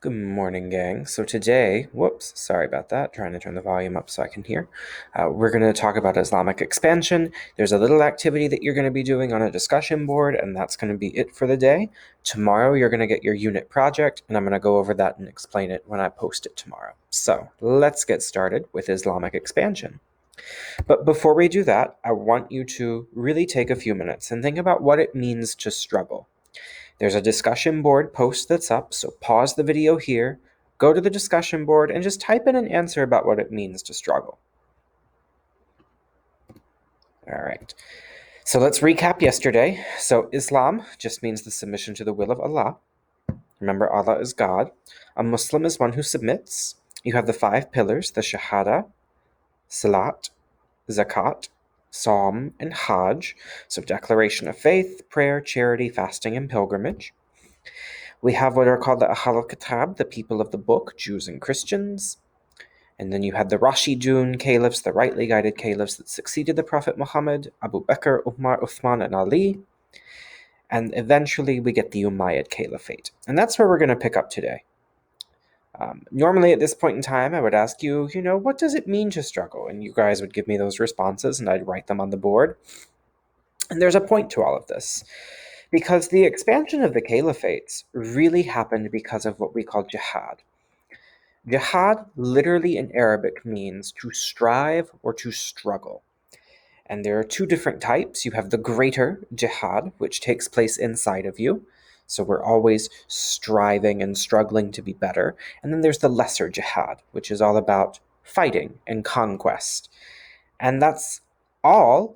Good morning, gang. So today, sorry about that, trying to turn the volume up so I can hear. We're going to talk about Islamic expansion. There's a little activity that you're going to be doing on a discussion board, and that's going to be it for the day. Tomorrow, you're going to get your unit project, and I'm going to go over that and explain it when I post it tomorrow. So let's get started with Islamic expansion. But before we do that, I want you to really take a few minutes and think about what it means to struggle. There's a discussion board post that's up, so pause the video here, go to the discussion board, and just type in an answer about what it means to struggle. All right. So let's recap yesterday. So Islam just means the submission to the will of Allah. Remember, Allah is God. A Muslim is one who submits. You have the 5 pillars, the Shahada, Salat, Zakat, Psalm, and Hajj. So declaration of faith, prayer, charity, fasting, and pilgrimage. We have what are called the Ahl al-Kitab, the people of the book, Jews and Christians. And then you had the Rashidun caliphs, the rightly guided caliphs that succeeded the Prophet Muhammad, Abu Bakr, Umar, Uthman, and Ali. And eventually we get the Umayyad Caliphate. And that's where we're going to pick up today. Normally at this point in time, I would ask you, what does it mean to struggle? And you guys would give me those responses and I'd write them on the board. And there's a point to all of this. Because the expansion of the caliphates really happened because of what we call jihad. Jihad literally in Arabic means to strive or to struggle. And there are 2 different types. You have the greater jihad, which takes place inside of you. So we're always striving and struggling to be better. And then there's the lesser jihad, which is all about fighting and conquest. And that's all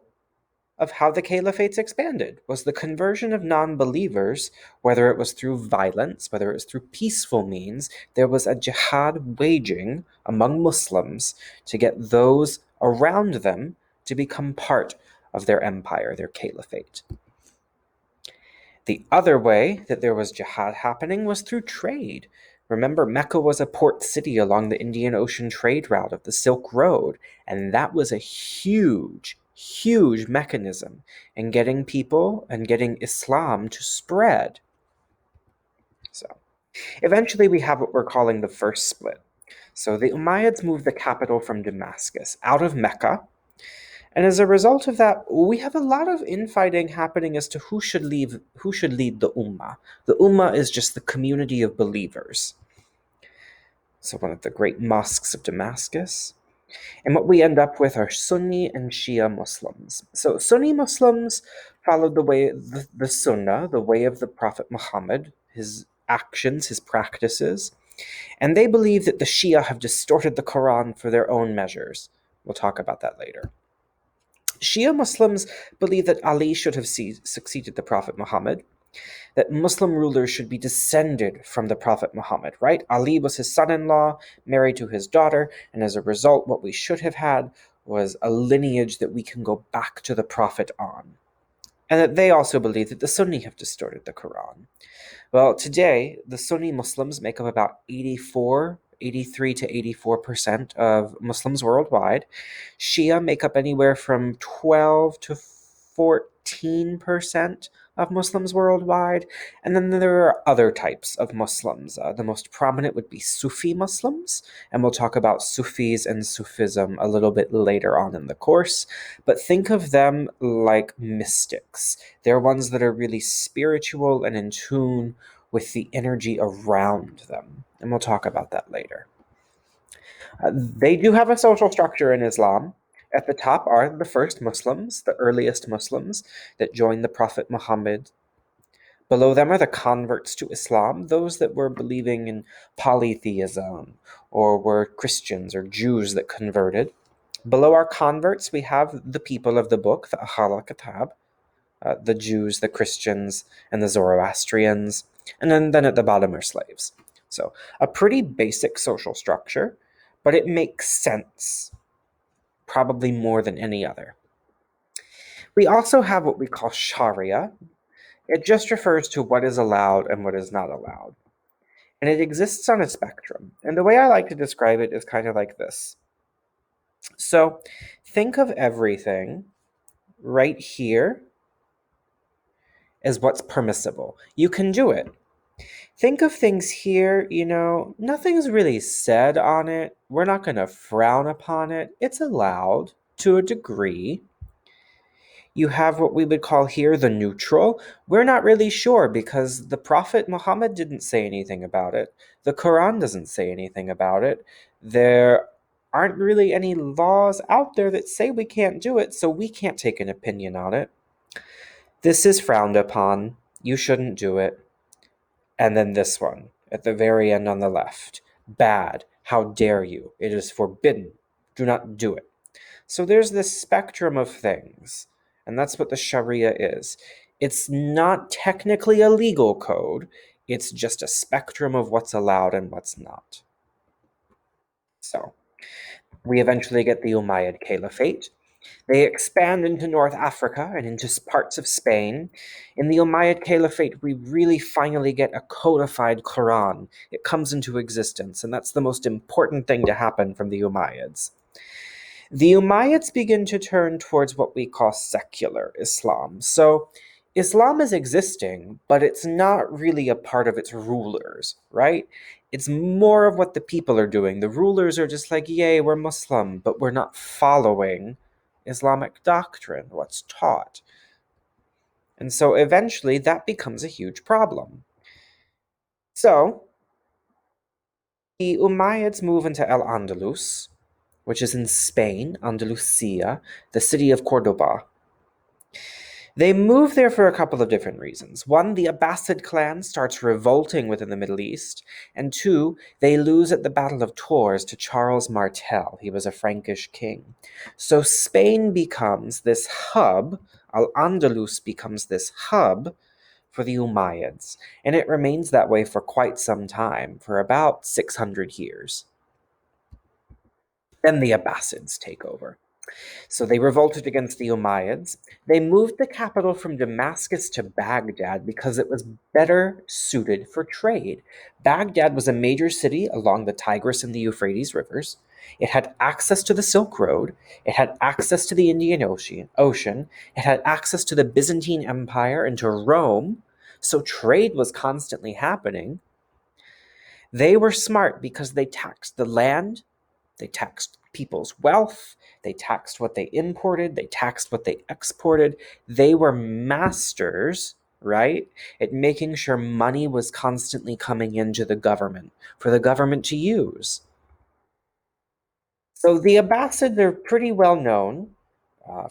of how the caliphates expanded, was the conversion of non-believers, whether it was through violence, whether it was through peaceful means. There was a jihad waging among Muslims to get those around them to become part of their empire, their caliphate. The other way that there was jihad happening was through trade. Remember, Mecca was a port city along the Indian Ocean trade route of the Silk Road, and that was a huge mechanism in getting people and getting Islam to spread. So, eventually we have what we're calling the first split. So the Umayyads moved the capital from Damascus out of Mecca, and as a result of that, we have a lot of infighting happening as to who should lead the Ummah. The Ummah is just the community of believers. So one of the great mosques of Damascus. And what we end up with are Sunni and Shia Muslims. So Sunni Muslims followed the way, the Sunnah, the way of the Prophet Muhammad, his actions, his practices. And they believe that the Shia have distorted the Quran for their own measures. We'll talk about that later. Shia Muslims believe that Ali should have succeeded the Prophet Muhammad, that Muslim rulers should be descended from the Prophet Muhammad, right? Ali was his son-in-law, married to his daughter, and as a result, what we should have had was a lineage that we can go back to the Prophet on. And that they also believe that the Sunni have distorted the Quran. Well, today, the Sunni Muslims make up about 83 to 84% of Muslims worldwide. Shia make up anywhere from 12 to 14% of Muslims worldwide. And then there are other types of Muslims. The most prominent would be Sufi Muslims, and we'll talk about Sufis and Sufism a little bit later on in the course. But think of them like mystics. They're ones that are really spiritual and in tune with the energy around them. And we'll talk about that later. They do have a social structure in Islam. At the top are the first Muslims, the earliest Muslims that joined the Prophet Muhammad. Below them are the converts to Islam, those that were believing in polytheism, or were Christians or Jews that converted. Below our converts, we have the people of the book, the Ahl al-Kitab, the Jews, the Christians, and the Zoroastrians. And then at the bottom are slaves. So a pretty basic social structure, but it makes sense, probably more than any other. We also have what we call Sharia. It just refers to what is allowed and what is not allowed. And it exists on a spectrum. And the way I like to describe it is kind of like this. So think of everything right here as what's permissible. You can do it. Think of things here, nothing's really said on it. We're not going to frown upon it. It's allowed to a degree. You have what we would call here the neutral. We're not really sure because the Prophet Muhammad didn't say anything about it. The Quran doesn't say anything about it. There aren't really any laws out there that say we can't do it, so we can't take an opinion on it. This is frowned upon. You shouldn't do it. And then this one at the very end on the left. Bad. How dare you? It is forbidden. Do not do it. So there's this spectrum of things, and that's what the Sharia is. It's not technically a legal code, it's just a spectrum of what's allowed and what's not. So we eventually get the Umayyad Caliphate. They expand into North Africa and into parts of Spain. In the Umayyad Caliphate, we really finally get a codified Quran. It comes into existence, and that's the most important thing to happen from the Umayyads. The Umayyads begin to turn towards what we call secular Islam. So Islam is existing, but it's not really a part of its rulers, right? It's more of what the people are doing. The rulers are just like, yay, we're Muslim, but we're not following Islamic doctrine, what's taught. And so eventually that becomes a huge problem. So the Umayyads move into Al-Andalus, which is in Spain, Andalusia, the city of Cordoba. They move there for a couple of different reasons. One, the Abbasid clan starts revolting within the Middle East, and two, they lose at the Battle of Tours to Charles Martel. He was a Frankish king. So Spain becomes this hub, Al-Andalus becomes this hub for the Umayyads, and it remains that way for quite some time, for about 600 years. Then the Abbasids take over. So they revolted against the Umayyads. They moved the capital from Damascus to Baghdad because it was better suited for trade. Baghdad was a major city along the Tigris and the Euphrates rivers. It had access to the Silk Road. It had access to the Indian Ocean. It had access to the Byzantine Empire and to Rome. So trade was constantly happening. They were smart because they taxed the land, they taxed people's wealth, they taxed what they imported, they taxed what they exported. They were masters, right, at making sure money was constantly coming into the government for the government to use. So the Abbasids are pretty well known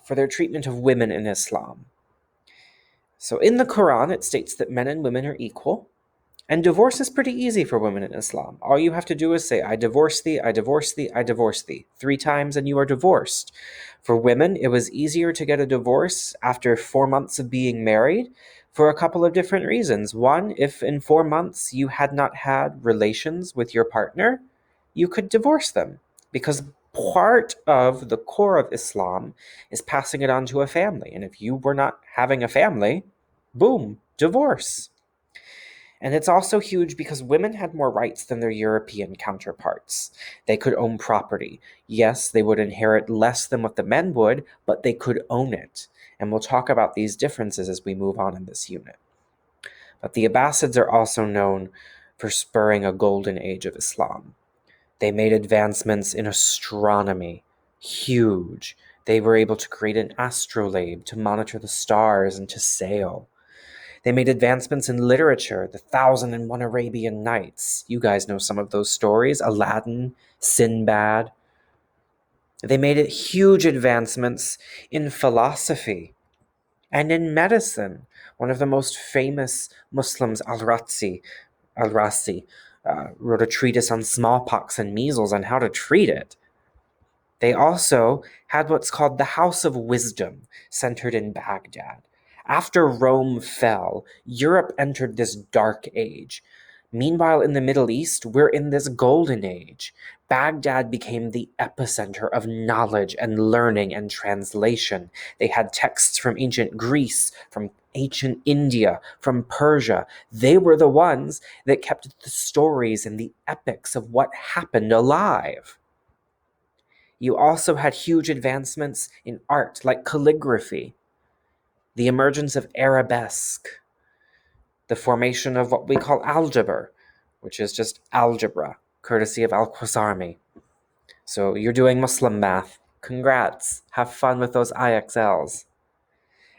for their treatment of women in Islam. So in the Quran, it states that men and women are equal. And divorce is pretty easy for women in Islam. All you have to do is say, I divorce thee, I divorce thee, I divorce thee. 3 times and you are divorced. For women, it was easier to get a divorce after 4 months of being married for a couple of different reasons. One, if in 4 months you had not had relations with your partner, you could divorce them. Because part of the core of Islam is passing it on to a family. And if you were not having a family, boom, divorce. And it's also huge because women had more rights than their European counterparts. They could own property. Yes, they would inherit less than what the men would, but they could own it. And we'll talk about these differences as we move on in this unit. But the Abbasids are also known for spurring a golden age of Islam. They made advancements in astronomy, huge. They were able to create an astrolabe to monitor the stars and to sail. They made advancements in literature, the 1001 Arabian Nights. You guys know some of those stories, Aladdin, Sinbad. They made huge advancements in philosophy and in medicine. One of the most famous Muslims, Al-Razi, wrote a treatise on smallpox and measles and how to treat it. They also had what's called the House of Wisdom, centered in Baghdad. After Rome fell, Europe entered this dark age. Meanwhile, in the Middle East, we're in this golden age. Baghdad became the epicenter of knowledge and learning and translation. They had texts from ancient Greece, from ancient India, from Persia. They were the ones that kept the stories and the epics of what happened alive. You also had huge advancements in art, like calligraphy, the emergence of arabesque. the formation of what we call algebra, which is just algebra, courtesy of Al-Khwarizmi. So you're doing Muslim math. Congrats. Have fun with those IXLs.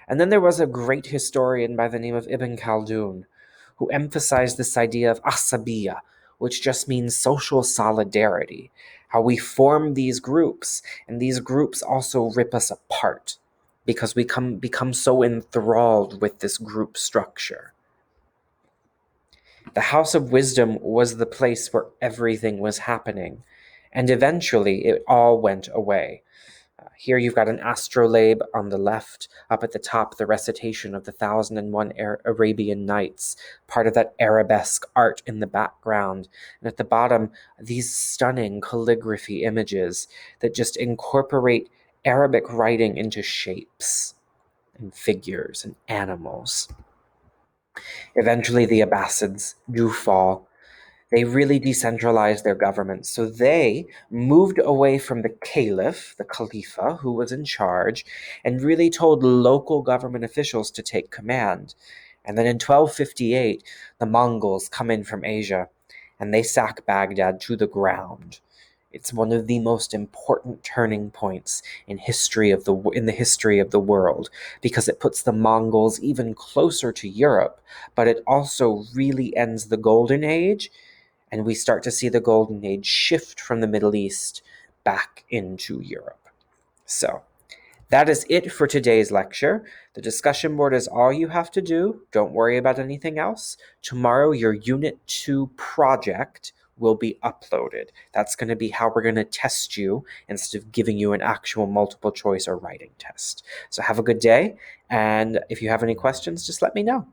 And then there was a great historian by the name of Ibn Khaldun who emphasized this idea of asabiya, which just means social solidarity, how we form these groups, and these groups also rip us apart because we become so enthralled with this group structure. The House of Wisdom was the place where everything was happening, and eventually it all went away. Here you've got an astrolabe on the left, up at the top, the recitation of the 1001 Arabian Nights, part of that arabesque art in the background. And at the bottom, these stunning calligraphy images that just incorporate Arabic writing into shapes and figures and animals. Eventually, the Abbasids do fall. They really decentralized their government. So they moved away from the caliph, the khalifa, who was in charge, and really told local government officials to take command. And then in 1258, the Mongols come in from Asia, and they sack Baghdad to the ground. It's one of the most important turning points in the history of the world, because it puts the Mongols even closer to Europe, but it also really ends the Golden Age, and we start to see the Golden Age shift from the Middle East back into Europe. So that is it for today's lecture. The discussion board is all you have to do. Don't worry about anything else. Tomorrow, your Unit 2 project will be uploaded. That's going to be how we're going to test you instead of giving you an actual multiple choice or writing test. So have a good day, and if you have any questions, just let me know.